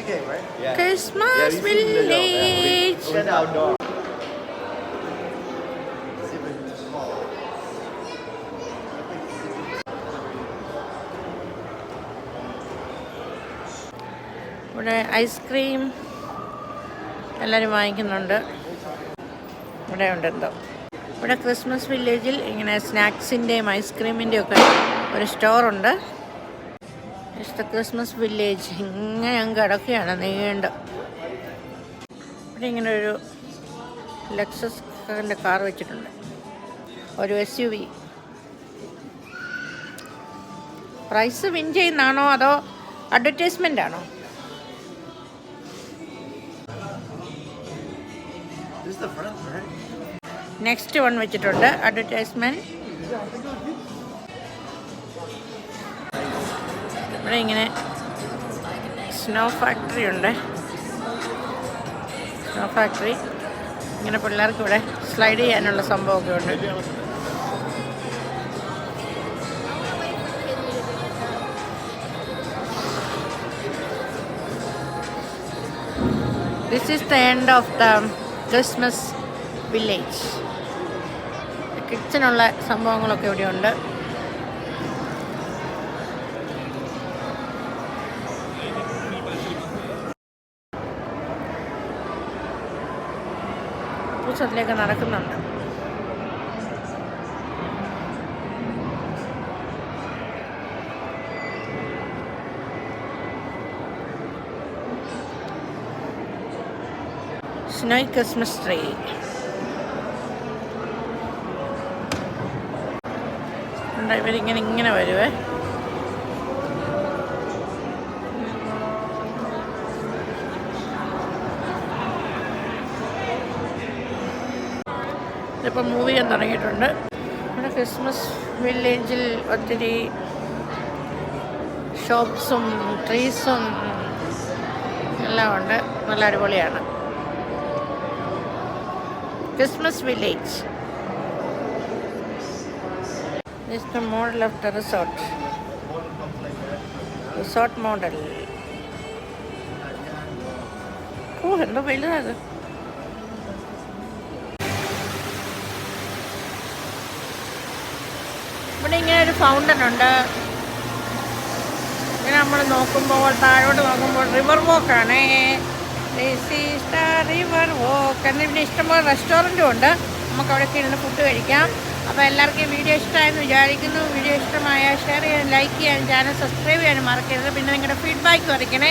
game, right? Yeah. Christmas village. Went outdoor. ഇവിടെ ice cream എല്ലാവരും വാങ്ങിക്കുന്നുണ്ട്. ഇവിടെ ഉണ്ട് എന്തോ. ഇവിടെ ക്രിസ്മസ് വില്ലേജിൽ ഇങ്ങനെ സ്നാക്സിൻ്റെയും ഐസ്ക്രീമിൻ്റെയും ഒക്കെ ഒരു സ്റ്റോറുണ്ട്. ഇഷ്ട ക്രിസ്മസ് വില്ലേജ് ഇങ്ങനെ അങ്ങ് കിടക്കുകയാണ് നീണ്ട്. ഇവിടെ ഇങ്ങനെ ഒരു ലെക്സസിൻ്റെ കാർ വെച്ചിട്ടുണ്ട്, ഒരു SUV. പ്രൈസ് വിൻ ചെയ്യുന്നതാണോ അതോ അഡ്വർടൈസ്മെൻ്റ് ആണോ? നെക്സ്റ്റ് വൺ വെച്ചിട്ടുണ്ട് അഡ്വർടൈസ്മെൻറ്റ്. ഇവിടെ ഇങ്ങനെ സ്നോ ഫാക്ടറി ഉണ്ട്. സ്നോ ഫാക്ടറി ഇങ്ങനെ പിള്ളേർക്ക് ഇവിടെ സ്ലൈഡ് ചെയ്യാനുള്ള സംഭവമൊക്കെ ഉണ്ട്. This is the end of the Christmas village. കിച്ചനുള്ള സംഭവങ്ങളൊക്കെ ഇവിടെയുണ്ട്. പൂച്ചത്തിലേക്ക് നടക്കുന്നുണ്ട്. Snowy Christmas tree. ഇവരിങ്ങനെ വരുവേ. ഇതിപ്പോൾ മൂവ് ചെയ്യാൻ തുടങ്ങിയിട്ടുണ്ട്. ഇവിടെ ക്രിസ്മസ് വില്ലേജിൽ ഒത്തിരി ഷോപ്സും ട്രീസും എല്ലാം ഉണ്ട്. നല്ല അടിപൊളിയാണ് Christmas village. This is the model of the resort. Resort model. എന്തോ വലുതാണ്. ഇവിടെ ഇങ്ങനെ ഒരു ഫൗണ്ടൻ ഉണ്ട്. ഇങ്ങനെ നമ്മൾ നോക്കുമ്പോൾ താഴോട്ട് നോക്കുമ്പോൾ റിവർ വോക്കാണ്. This is the river walk. എന്നിവിടെ ഇഷ്ടംപോലെ റെസ്റ്റോറൻറ്റും ഉണ്ട്. നമുക്ക് അവിടെയൊക്കെ ഇരുന്ന് ഫുഡ് കഴിക്കാം. അപ്പോൾ എല്ലാവർക്കും വീഡിയോ ഇഷ്ടമായെന്ന് വിചാരിക്കുന്നു. വീഡിയോ ഇഷ്ടമായ ഷെയർ ചെയ്യാൻ, ലൈക്ക് ചെയ്യാൻ, ചാനൽ സബ്സ്ക്രൈബ് ചെയ്യാനും മറക്കരുത്. പിന്നെ നിങ്ങളുടെ ഫീഡ്ബാക്ക് അറിയിക്കണേ.